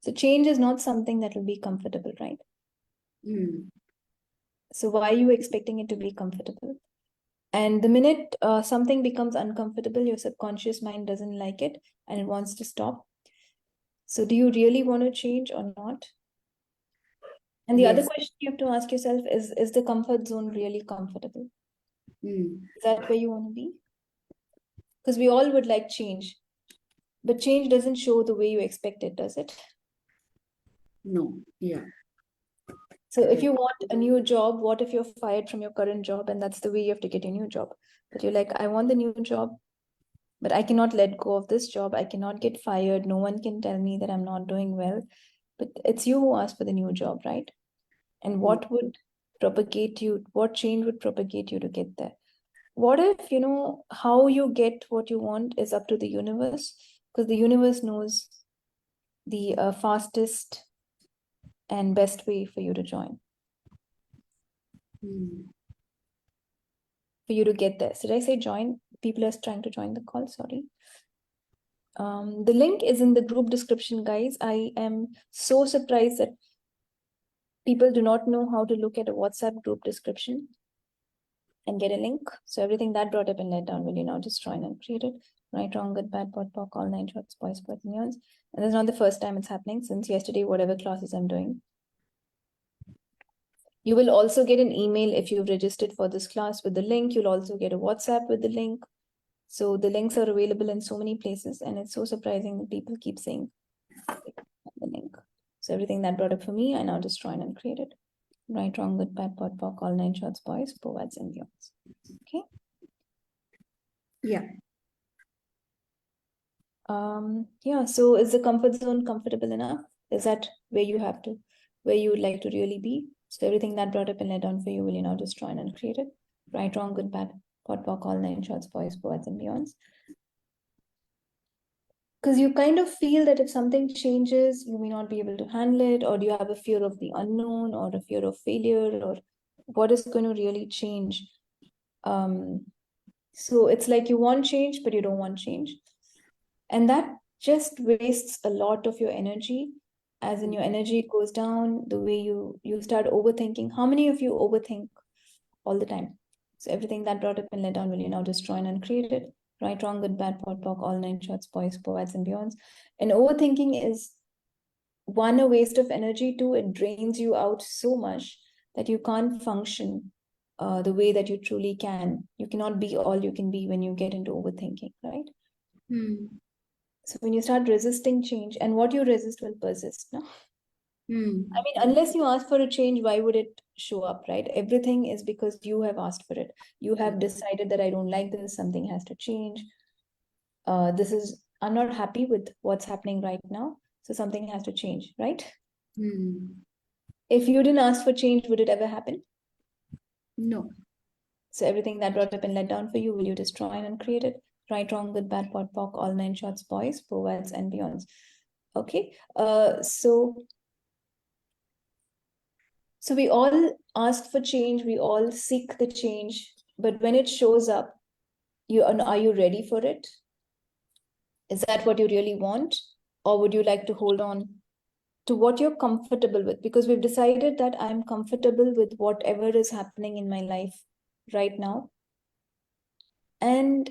So change is not something that will be comfortable, right? So why are you expecting it to be comfortable? And the minute something becomes uncomfortable, your subconscious mind doesn't like it and it wants to stop. So do you really want to change or not? And the other question you have to ask yourself is the comfort zone really comfortable? Is that where you want to be? Because we all would like change, but change doesn't show the way you expect it, does it? No. Yeah. So if you want a new job, what if you're fired from your current job and that's the way you have to get a new job? But you're like, I want the new job, but I cannot let go of this job. I cannot get fired. No one can tell me that I'm not doing well. But it's you who asked for the new job, right? And what would propagate you? What change would propagate you to get there? What if, how you get what you want is up to the universe? Because the universe knows the fastest and best way for you to join. For you to get there. Did I say join? People are trying to join the call, sorry. The link is in the group description, guys. I am so surprised that people do not know how to look at a WhatsApp group description and get a link. So everything that brought up and let down, will you now just join and create it? Right, wrong, good, bad, pot, pock, all 9 shorts, boys, boys, and yawns. And it's not the first time it's happening since yesterday, whatever classes I'm doing. You will also get an email if you've registered for this class with the link. You'll also get a WhatsApp with the link. So the links are available in so many places, and it's so surprising that people keep saying the link. So everything that brought up for me, I now just join and create it. Right, wrong, good, bad, pot, pock, all 9 shorts, boys, poets, and beyonds. Okay. Yeah. Yeah. So is the comfort zone comfortable enough? Is that where you would like to really be? So everything that brought up and let down for you, will you now just join and create it? Right, wrong, good, bad, pot, pock, all 9 shorts, boys, poets, and beyonds. Because you kind of feel that if something changes, you may not be able to handle it, or do you have a fear of the unknown, or a fear of failure, or what is going to really change? So it's like you want change, but you don't want change. And that just wastes a lot of your energy. As in, your energy goes down, the way you start overthinking. How many of you overthink all the time? So everything that brought up and let down, will you now just join and create it? Right, wrong, good, bad, pot, pock, all 9 shorts, boys, poets, and beyonds. And overthinking is one, a waste of energy. Two, it drains you out so much that you can't function the way that you truly can. You cannot be all you can be when you get into overthinking, right? So when you start resisting change, and what you resist will persist, no? I mean, unless you ask for a change, why would it show up, right? Everything is because you have asked for it. You have decided that I don't like this, something has to change. I'm not happy with what's happening right now, so something has to change, right? If you didn't ask for change, would it ever happen? No. So everything that brought up and let down for you, will you destroy and create it? Right, wrong, good, bad, pot, pock, all 9 shorts, boys, poets, and beyonds. Okay. So we all ask for change, we all seek the change, but when it shows up, are you ready for it? Is that what you really want? Or would you like to hold on to what you're comfortable with? Because we've decided that I'm comfortable with whatever is happening in my life right now. And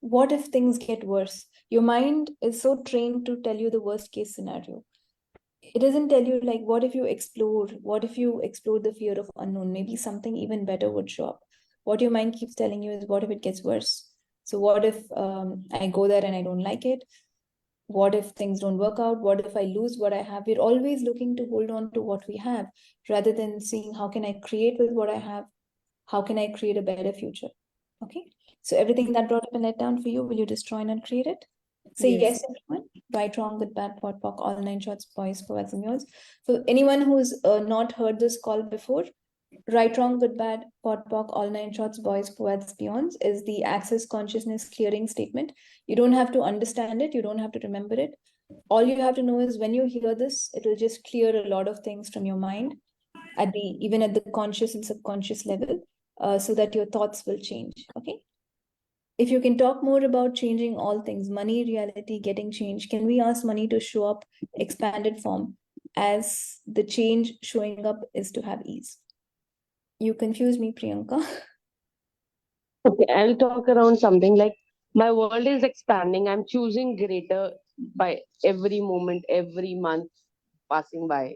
what if things get worse? Your mind is so trained to tell you the worst case scenario. It doesn't tell you, like, what if you explore the fear of unknown? Maybe something even better would show up. What your mind keeps telling you is, what if it gets worse? So what if I go there and I don't like it? What if things don't work out? What if I lose what I have? We're always looking to hold on to what we have rather than seeing, how can I create with what I have? How can I create a better future? Okay. So everything that brought up and let down for you, will you destroy and create it? Say yes, everyone. Right, wrong, good, bad, pot, pock, all 9 shorts, boys, poets, and yours. So anyone who's not heard this call before, right, wrong, good, bad, pot, pock, all 9 shorts, boys, poets, beyonds is the access consciousness clearing statement. You don't have to understand it. You don't have to remember it. All you have to know is, when you hear this, it will just clear a lot of things from your mind even at the conscious and subconscious level, so that your thoughts will change. Okay. if you can talk more about changing all things, money, reality, getting change, can we ask money to show up expanded form as the change showing up is to have ease? You confuse me, Priyanka. Okay, I'll talk around something like my world is expanding. I'm choosing greater by every moment, every month passing by.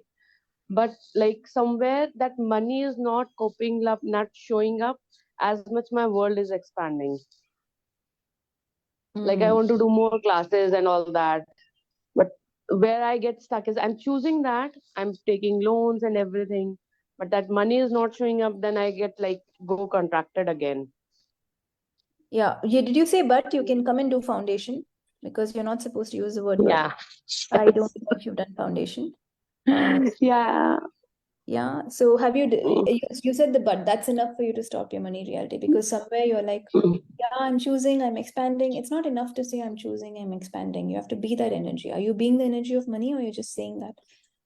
But like somewhere that money is not coping up, not showing up as much. My world is expanding. Like I want to do more classes and all that. But where I get stuck is I'm choosing that. I'm taking loans and everything. But that money is not showing up, then I get like go contracted again. Yeah. Did you say but? You can come and do foundation because you're not supposed to use the word but. Yeah. I don't know if you've done foundation. Yeah. Yeah. So have you said the but, that's enough for you to stop your money reality, because somewhere you're like, yeah, I'm choosing, I'm expanding. It's not enough to say I'm choosing, I'm expanding. You have to be that energy. Are you being the energy of money, or you're just saying that?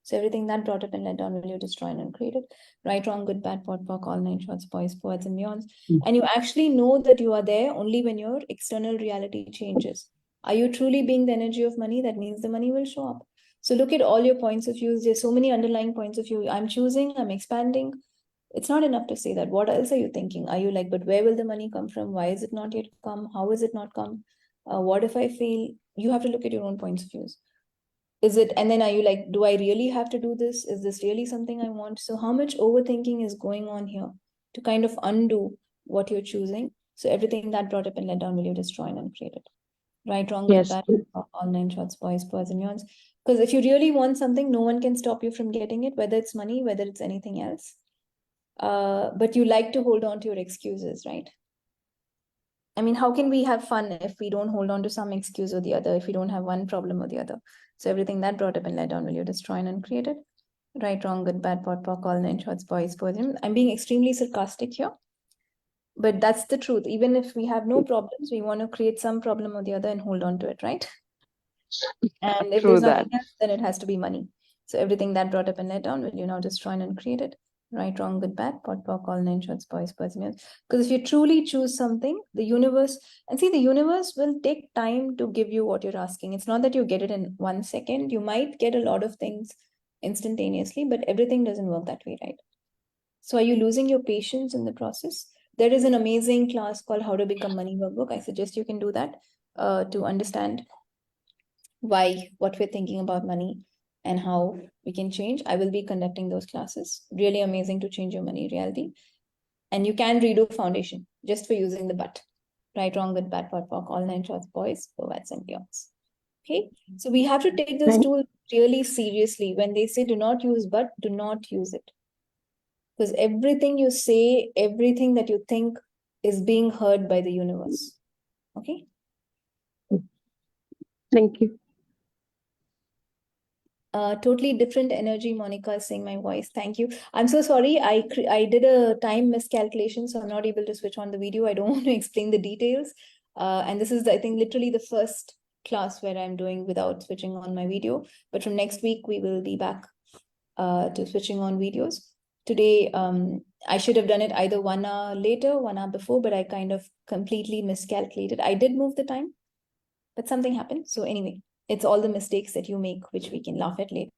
So everything that brought up and let down, will you destroy and uncreate it? Right, wrong, good, bad, pot, pock, all nine shorts, boys, poets, and beyonds. And you actually know that you are there only when your external reality changes. Are you truly being the energy of money? That means the money will show up. So look at all your points of view. There's so many underlying points of view. I'm choosing, I'm expanding. It's not enough to say that. What else are you thinking? Are you like, but where will the money come from? Why is it not yet come? How is it not come? What if I fail? You have to look at your own points of views. Is it, and then are you like, do I really have to do this? Is this really something I want? So how much overthinking is going on here to kind of undo what you're choosing? So everything that brought up and let down, will you destroy and uncreate it? Right, wrong, good, Yes. bad, all nine shorts, boys, boys, and yawns. Because if you really want something, no one can stop you from getting it, whether it's money, whether it's anything else. But you like to hold on to your excuses, right? I mean, how can we have fun if we don't hold on to some excuse or the other, if we don't have one problem or the other? So everything that brought up and let down, will you destroy and uncreate it? Right, wrong, good, bad, pot, pock, all nine shorts, boys, boys. I'm being extremely sarcastic here, but that's the truth. Even if we have no problems, we want to create some problem or the other and hold on to it, right? And if True there's that. nothing else, then it has to be money. So everything that brought up and let down, will you now destroy and uncreate it? Right, wrong, good, bad, pot, pock, all nine shorts, boys, boys, and because if you truly choose something, the universe, and see, the universe will take time to give you what you're asking. It's not that you get it in 1 second. You might get a lot of things instantaneously, but everything doesn't work that way, right? So are you losing your patience in the process? There is an amazing class called How to Become Money Workbook. I suggest you can do that to understand why, what we're thinking about money and how we can change. I will be conducting those classes. Really amazing to change your money reality. And you can redo foundation just for using the but. Right, wrong, good, bad, pot, pock, all nine shorts, boys, poets, and beyonds. Okay, so we have to take this tool really seriously. When they say do not use but, do not use it. Because everything you say, everything that you think is being heard by the universe. Okay. Thank you. Totally different energy. Monica is saying my voice. Thank you. I'm so sorry. I did a time miscalculation, so I'm not able to switch on the video. I don't want to explain the details. And this is, I think, literally the first class where I'm doing without switching on my video. But from next week, we will be back to switching on videos. Today, I should have done it either 1 hour later, 1 hour before, but I kind of completely miscalculated. I did move the time, but something happened. So anyway, it's all the mistakes that you make, which we can laugh at later.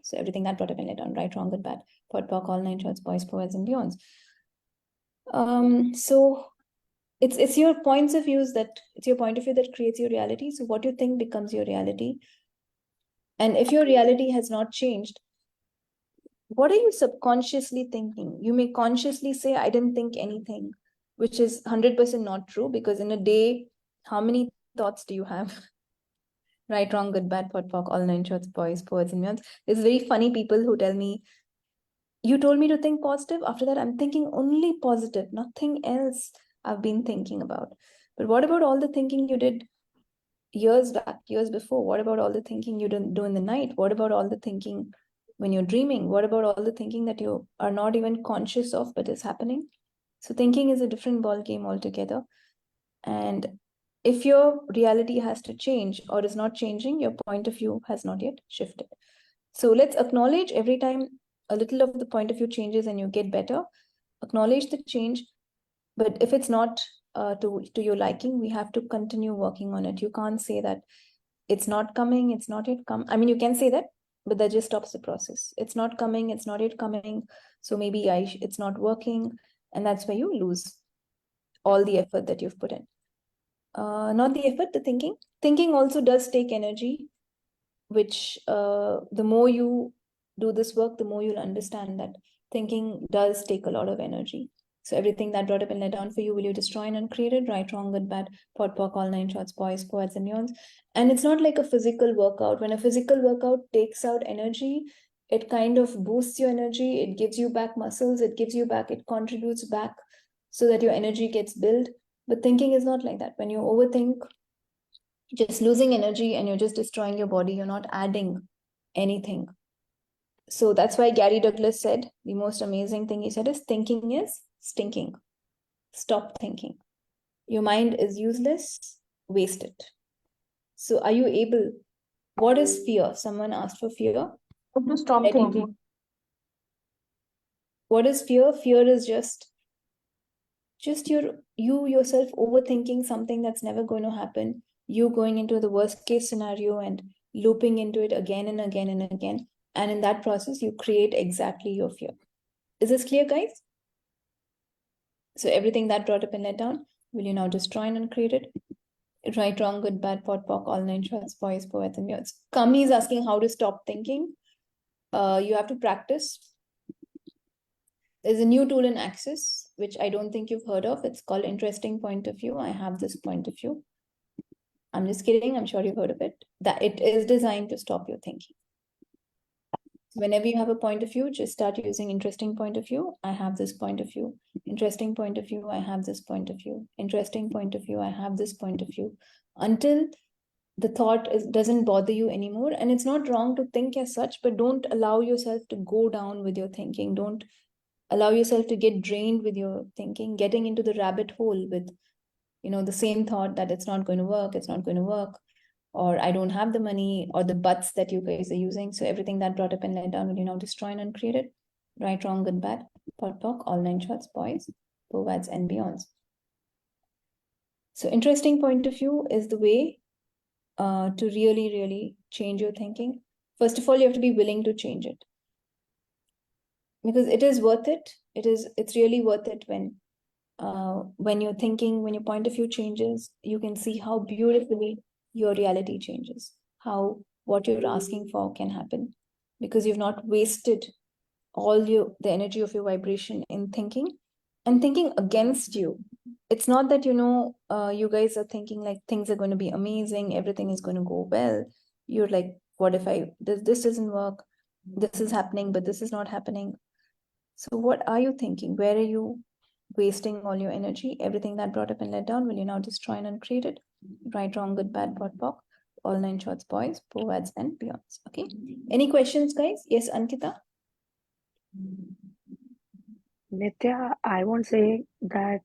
So everything that brought up and let down, right, wrong, good, bad, pot, pock, all nine shorts, boys, poets, and beyonds. So it's your points of views that it's your point of view that creates your reality. So what you think becomes your reality. And if your reality has not changed, what are you subconsciously thinking? You may consciously say, I didn't think anything, which is 100% not true, because in a day, how many thoughts do you have? Right, wrong, good, bad, pot, pock, all nine shorts, boys, poets, and beyonds. There's very funny people who tell me, you told me to think positive. After that, I'm thinking only positive, nothing else I've been thinking about. But what about all the thinking you did years back, years before? What about all the thinking you didn't do in the night? What about all the thinking when you're dreaming? What about all the thinking that you are not even conscious of, but is happening? So thinking is a different ball game altogether. And if your reality has to change or is not changing, your point of view has not yet shifted. So let's acknowledge every time a little of the point of view changes and you get better, acknowledge the change. But if it's not to your liking, we have to continue working on it. You can't say that it's not coming, it's not yet come. I mean, you can say that, but that just stops the process. It's not coming, it's not yet coming. So maybe it's not working. And that's where you lose all the effort that you've put in. Not the effort, the thinking. Thinking also does take energy, which the more you do this work, the more you'll understand that thinking does take a lot of energy. So everything that brought up and let down for you, will you destroy and uncreate it? Right, wrong, good, bad, pot, pock, all nine shorts, boys, poets, and neons. And it's not like a physical workout. When a physical workout takes out energy, it kind of boosts your energy. It gives you back muscles. It gives you back, it contributes back so that your energy gets built. But thinking is not like that. When you overthink, just losing energy and you're just destroying your body. You're not adding anything. So that's why Gary Douglas said, the most amazing thing he said is, thinking is stinking. Stop thinking. Your mind is useless. Waste it. So are you able? What is fear? Someone asked for fear. To stop thinking. What is fear? Fear is just you yourself overthinking something that's never going to happen. You going into the worst case scenario and looping into it again and again and again. And in that process, you create exactly your fear. Is this clear, guys? So everything that brought up and let down, will you now destroy and uncreate it? Right, wrong, good, bad, pot, pock, all nine shorts, boys, poets, and yours. Kamini is asking how to stop thinking. You have to practice. There's a new tool in Access, which I don't think you've heard of. It's called Interesting Point of View. I have this point of view. I'm just kidding. I'm sure you've heard of it. That it is designed to stop your thinking. Whenever you have a point of view, just start using interesting point of view. I have this point of view. Interesting point of view. I have this point of view. Interesting point of view. I have this point of view. Until the thought doesn't bother you anymore. And it's not wrong to think as such, but don't allow yourself to go down with your thinking. Don't allow yourself to get drained with your thinking, getting into the rabbit hole with, the same thought that it's not going to work, it's not going to work, or I don't have the money, or the buts that you guys are using. So everything that brought up and let down, will you now destroy and uncreate it? Right, wrong, good, bad, pot, pock, all nine shorts, boys, povads, and beyonds. So interesting point of view is the way to really, really change your thinking. First of all, you have to be willing to change it. Because it is worth it. It's really worth it when you're thinking, when your point of view changes, you can see how beautifully your reality changes, how what you're asking for can happen, because you've not wasted all the energy of your vibration in thinking and thinking against you. It's not that, you guys are thinking like things are going to be amazing, everything is going to go well. You're like, what if this doesn't work? This is happening, but this is not happening. So what are you thinking? Where are you wasting all your energy? Everything that brought up and let down, will you now destroy and uncreate it? Right, wrong, good, bad, pot, pock, all nine shorts, boys, povads, and beyonds. Okay. Any questions, guys? Yes, Ankita? Nithya, I won't say that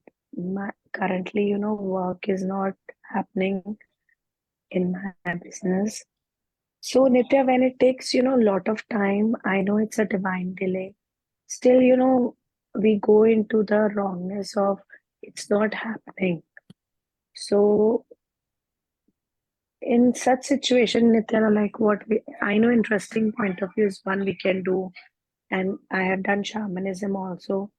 currently, work is not happening in my business. So, Nithya, when it takes, a lot of time, I know it's a divine delay. Still, we go into the wrongness of it's not happening. So, in such situation, Nithya, like I know interesting point of view is one we can do, and I have done shamanism also.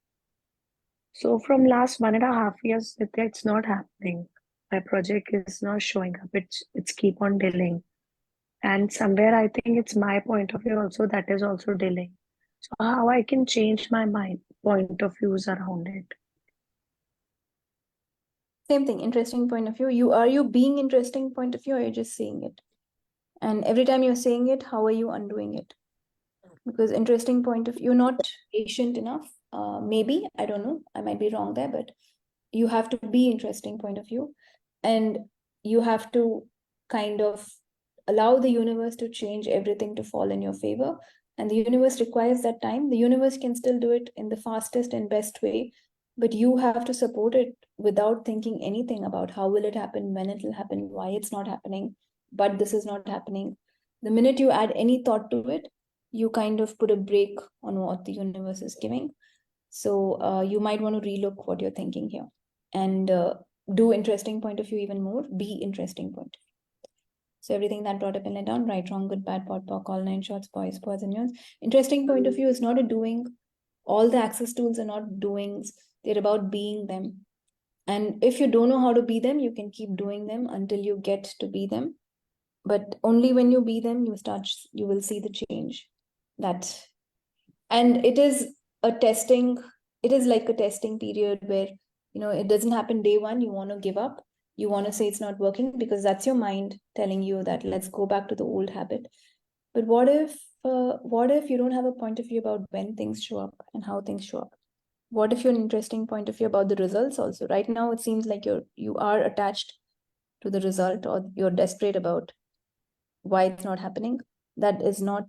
So from last 1.5 years, Nithya, it's not happening. My project is not showing up. It's keep on delaying. And somewhere I think it's my point of view also that is also delaying. So how I can change my mind point of views around it. Same thing, interesting point of view. Are you being interesting point of view, or are you just saying it? And every time you're saying it, how are you undoing it? Because interesting point of view, you're not patient enough. Maybe, I don't know, I might be wrong there, but you have to be interesting point of view, and you have to kind of allow the universe to change everything to fall in your favor. And the universe requires that time. The universe can still do it in the fastest and best way, but you have to support it without thinking anything about how will it happen, when it will happen, why it's not happening, but this is not happening. The minute you add any thought to it, you kind of put a break on what the universe is giving. So you might want to relook what you're thinking here. And do interesting point of view even more, be interesting point of view. So everything that brought up and let down, right, wrong, good, bad, pot, pock, all 9 shots, boys, pods, and yawns. Interesting point of view is not a doing. All the access tools are not doings. They're about being them. And if you don't know how to be them, you can keep doing them until you get to be them. But only when you be them, you will see the change. And it is a testing, it is like a testing period where, it doesn't happen day one, you want to give up. You want to say it's not working because that's your mind telling you that let's go back to the old habit. But what if you don't have a point of view about when things show up and how things show up? What if you're an interesting point of view about the results also? Right now, it seems like you are attached to the result, or you're desperate about why it's not happening. That is not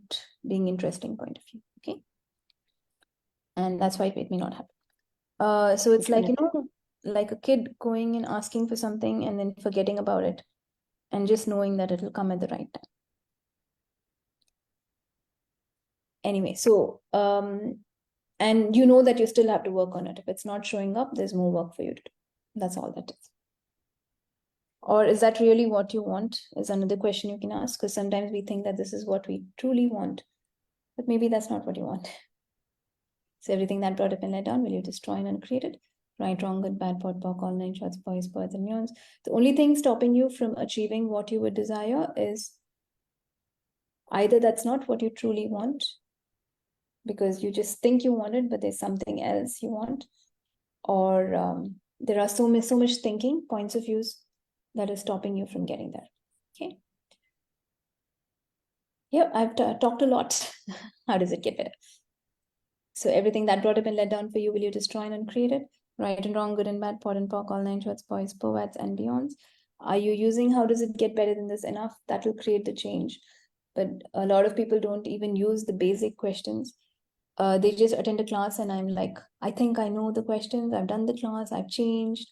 being interesting point of view. Okay. And that's why it may not happen. So it's like, like a kid going and asking for something and then forgetting about it and just knowing that it'll come at the right time. Anyway, so, and you know that you still have to work on it. If it's not showing up, there's more work for you to do. That's all that is. Or is that really what you want? Is another question you can ask, because sometimes we think that this is what we truly want, but maybe that's not what you want. So everything that brought up and let down, will you destroy and uncreate it? Right, wrong, good, bad, pot, pock, all 9 shots, boys, birds, and yawns. The only thing stopping you from achieving what you would desire is either that's not what you truly want, because you just think you want it, but there's something else you want, or there are so much thinking, points of views that is stopping you from getting there. Okay. Yeah, I've talked a lot. How does it get better? So everything that brought up and let down for you, will you destroy and uncreate it? Right and wrong, good and bad, pot and pock, all 9 shots, boys, poets, and beyonds. Are you using how does it get better than this enough? That will create the change. But a lot of people don't even use the basic questions. They just attend a class and I'm like, I think I know the questions. I've done the class. I've changed.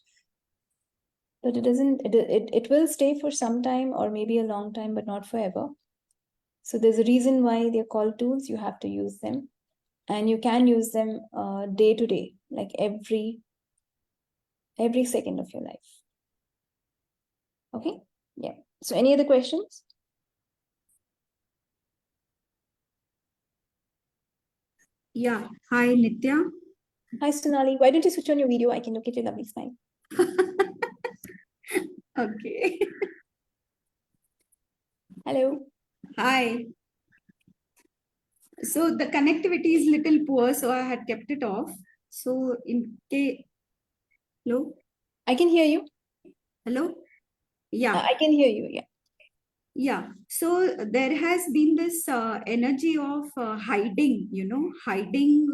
But it doesn't, it will stay for some time or maybe a long time, but not forever. So there's a reason why they're called tools. You have to use them. And you can use them day to day, like every second of your life. Okay. Yeah. So any other questions? Yeah. Hi, Nithya. Hi, Sonali. Why don't you switch on your video? I can look at your lovely smile. Okay. Hello. Hi. So the connectivity is little poor, so I had kept it off. So in case, hello, I can hear you. hello, yeah, I can hear you. Yeah. yeah. So there has been this energy of hiding, hiding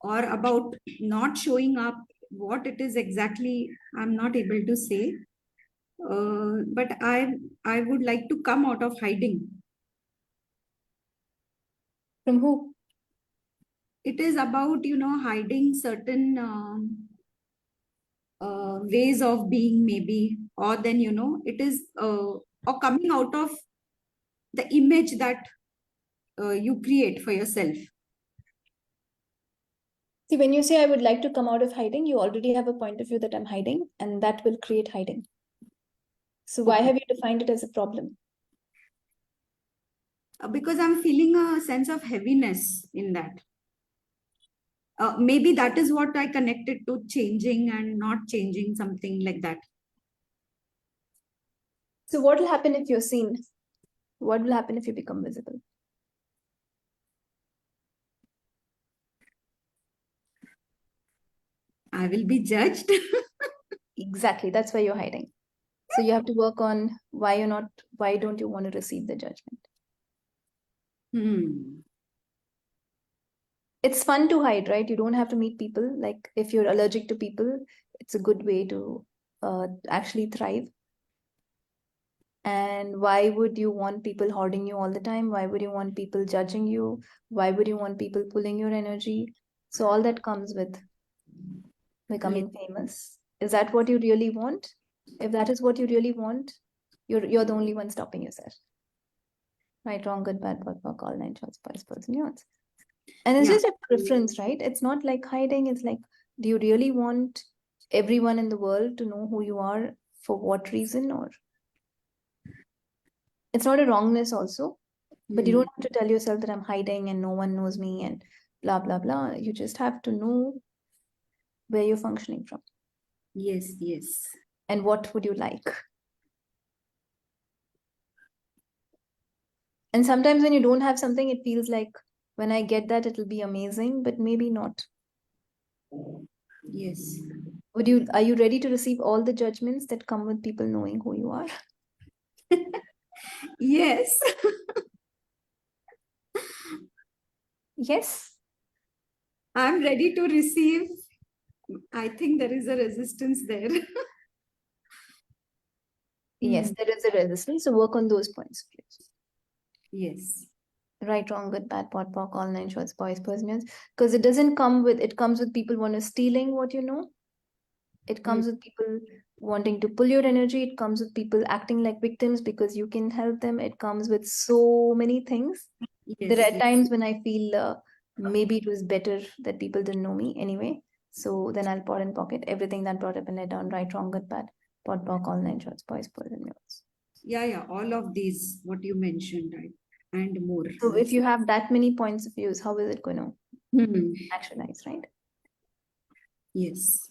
or about not showing up. What it is exactly, I'm not able to say. But I would like to come out of hiding. From who? It is about hiding certain ways of being, maybe, or then it is or coming out of the image that you create for yourself. See, when you say I would like to come out of hiding, you already have a point of view that I'm hiding, and that will create hiding. So why have you defined it as a problem? Because I'm feeling a sense of heaviness in that. Maybe that is what I connected to changing and not changing, something like that. So what will happen if you're seen? What will happen if you become visible? I will be judged. Exactly. That's why you're hiding. So you have to work on why don't you want to receive the judgment? It's fun to hide, right? You don't have to meet people. Like if you're allergic to people, it's a good way to actually thrive. And why would you want people hoarding you all the time? Why would you want people judging you? Why would you want people pulling your energy? So all that comes with becoming famous. Is that what you really want? If that is what you really want, you're the only one stopping yourself. Right, wrong, good, bad, pot, pock, all 9 shots, boys, birds, and yawns. And it's just a preference, right? It's not like hiding. It's like, do you really want everyone in the world to know who you are, for what reason? Or it's not a wrongness also, but you don't have to tell yourself that I'm hiding and no one knows me and blah, blah, blah. You just have to know where you're functioning from Yes, yes. and what would you like. And sometimes when you don't have something, it feels like when I get that, it'll be amazing, but maybe not. Yes. Are you ready to receive all the judgments that come with people knowing who you are? Yes. Yes. I'm ready to receive. I think there is a resistance there. Yes, there is a resistance. So work on those points, please. Yes. Right, wrong, good, bad, pot, pock, all nine shorts, boys, persons. Because it doesn't come with, it comes with people want to stealing what you know. It comes with people wanting to pull your energy. It comes with people acting like victims because you can help them. It comes with so many things. Yes. There are times when I feel maybe it was better that people didn't know me anyway. So then I'll pot and pocket everything that brought up and let down, right, wrong, good, bad, pot, pock, all nine shorts, boys, persons, mules. Yeah, yeah. All of these, what you mentioned, right? And more. So if you have that many points of views, how is it going to actualize, right? Yes.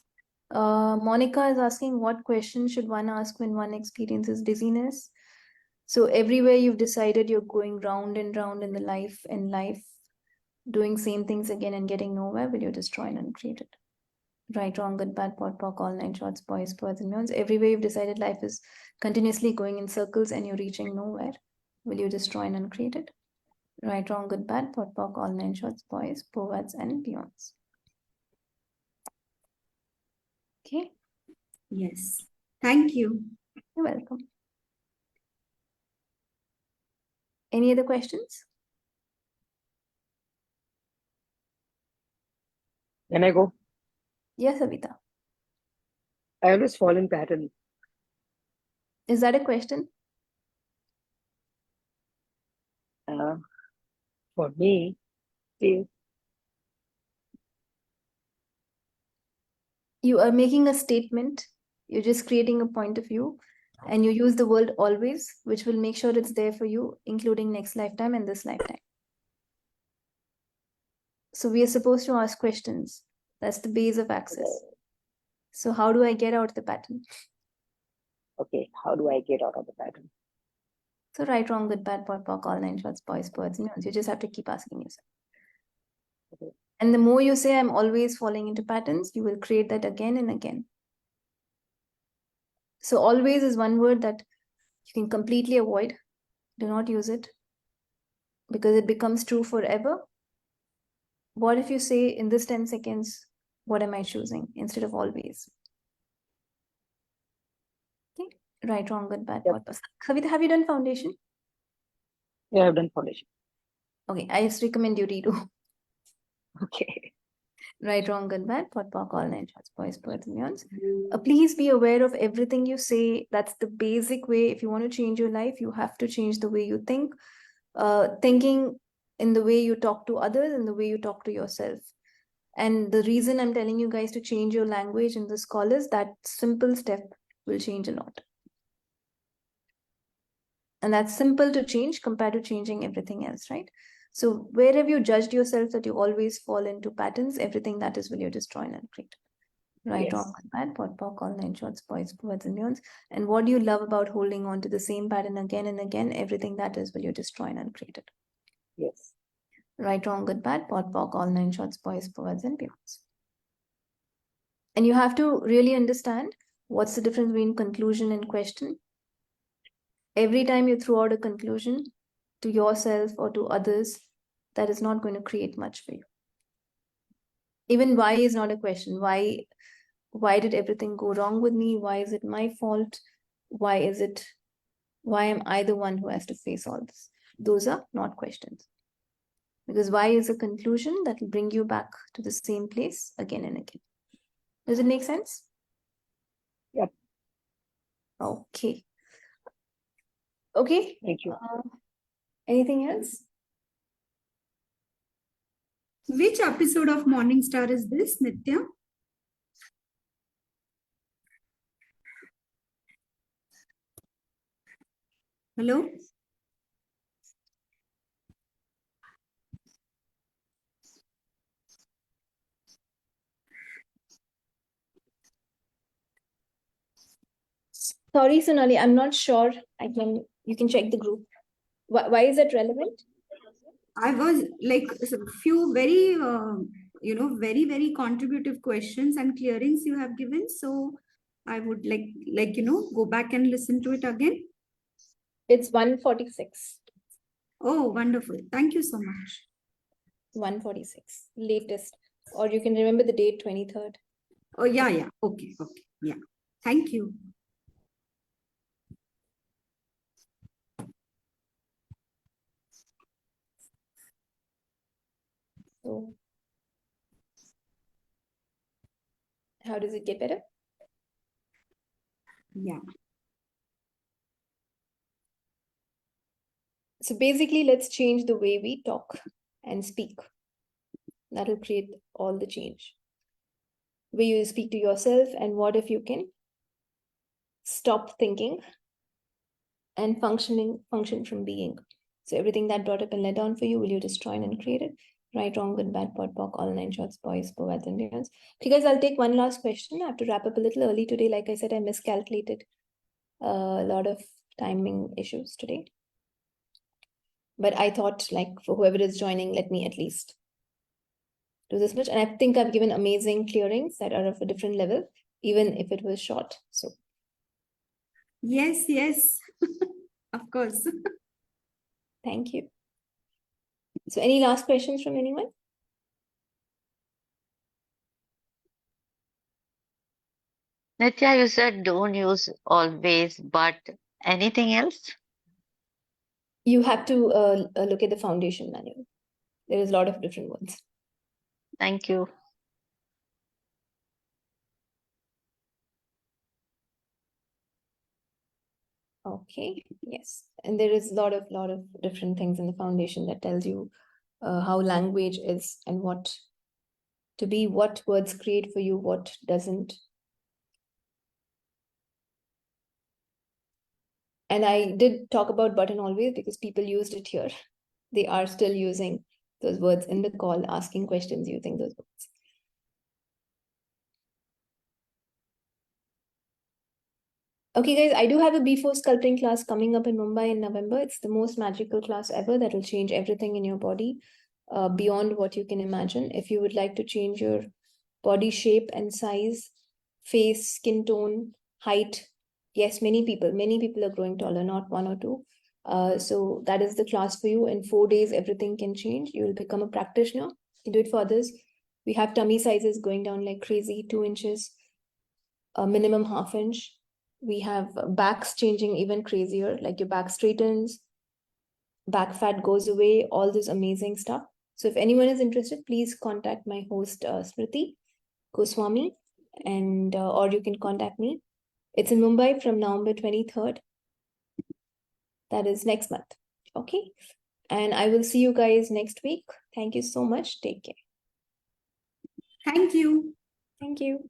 Monica is asking, what question should one ask when one experiences dizziness? So everywhere you've decided you're going round and round in the life, doing same things again and getting nowhere, will you destroy and uncreate it? Right, wrong, good, bad, pot, pock, all nine shorts, boys, birds, and mules. Everywhere you've decided life is continuously going in circles and you're reaching nowhere, will you destroy and uncreate it? Right, wrong, good, bad, pot, pock, all nine shorts, boys, poets, and beyonds. Okay, Yes. Thank you. you're welcome. Any other questions? Can I go? Yes, Avita. I always fall in pattern. Is that a question? For me, is You are making a statement, you're just creating a point of view, and you use the word always, which will make sure it's there for you, including next lifetime and this lifetime. So we are supposed to ask questions. That's the base of access. So how do I get out the pattern? okay. How do I get out of the pattern? So right, wrong, good, bad, pot, pock, all nine shorts, boys, birds, and you just have to keep asking yourself. Okay. And the more you say, I'm always falling into patterns, you will create that again and again. So always is one word that you can completely avoid. Do not use it because it becomes true forever. What if you say in this 10 seconds, what am I choosing instead of always? Okay. Right, wrong, good, bad, Yep. pot. Kavita, have you done foundation? Yeah, I've done foundation. Okay, I just recommend you redo. Okay. Right, wrong, good, bad, pot, pock, all nine shorts, boys, birds, and beyonds. Please be aware of everything you say. That's the basic way. If you want to change your life, you have to change the way you think. Thinking in the way you talk to others and the way you talk to yourself. And the reason I'm telling you guys to change your language in this call is that simple step will change a lot. And that's simple to change compared to changing everything else, right? So wherever you judged yourself that you always fall into patterns, everything that is will you destroy and create. Right, Yes. wrong, good, bad, pot, pock, all nine shorts, boys, birds, and beyonds. And what do you love about holding on to the same pattern again and again? Everything that is will you destroy and uncreate it. Yes. Right, wrong, good, bad, pot, pock, all nine shorts, boys, birds, and beyonds. And you have to really understand what's the difference between conclusion and question. Every time you throw out a conclusion to yourself or to others, that is not going to create much for you. Even why is not a question. Why did everything go wrong with me? Why is it my fault? Why am I the one who has to face all this? Those are not questions. Because why is a conclusion that will bring you back to the same place again and again. Does it make sense? Yep. Okay. Okay. Thank you. Anything else? Which episode of Morning Star is this, Nithya? Hello? Sorry, Sonali, I'm not sure. You can check the group. Why is it relevant? I was like few very, very, very contributive questions and clearings you have given. So I would go back and listen to it again. It's 146. Oh, wonderful. Thank you so much. 146, latest. Or you can remember the date, 23rd. Oh, yeah. Okay. Yeah. Thank you. So, how does it get better? Yeah. So basically, let's change the way we talk and speak. That'll create all the change. Way you speak to yourself, and what if you can stop thinking and function from being. So everything that brought up and led on for you, will you destroy and create it? Right, wrong, good, bad, pod, poc, all nine shots, boys, boys, and beyonds. Okay, guys, I'll take one last question. I have to wrap up a little early today. Like I said, I miscalculated a lot of timing issues today. But I thought, like, for whoever is joining, let me at least do this much. And I think I've given amazing clearings that are of a different level, even if it was short. So Yes. Of course. thank you. So any last questions from anyone? Nithya, you said don't use always, but anything else? You have to look at the foundation manual. There is a lot of different ones. Thank you. Okay, yes. And there is a lot of different things in the foundation that tells you how language is and what to be, what words create for you, what doesn't. And I did talk about button always because people used it here. They are still using those words in the call, asking questions using those words. Okay, guys, I do have a B4 sculpting class coming up in Mumbai in November. It's the most magical class ever that will change everything in your body beyond what you can imagine. If you would like to change your body shape and size, face, skin tone, height, yes, many people are growing taller, not one or two. So that is the class for you. In 4 days, everything can change. You will become a practitioner. You can do it for others. We have tummy sizes going down like crazy, 2 inches, a minimum 1/2 inch. We have backs changing even crazier, like your back straightens, back fat goes away, all this amazing stuff. So if anyone is interested, please contact my host, Smriti Goswami, and or you can contact me. It's in Mumbai from November 23rd. That is next month. Okay. And I will see you guys next week. Thank you so much. Take care. Thank you. Thank you.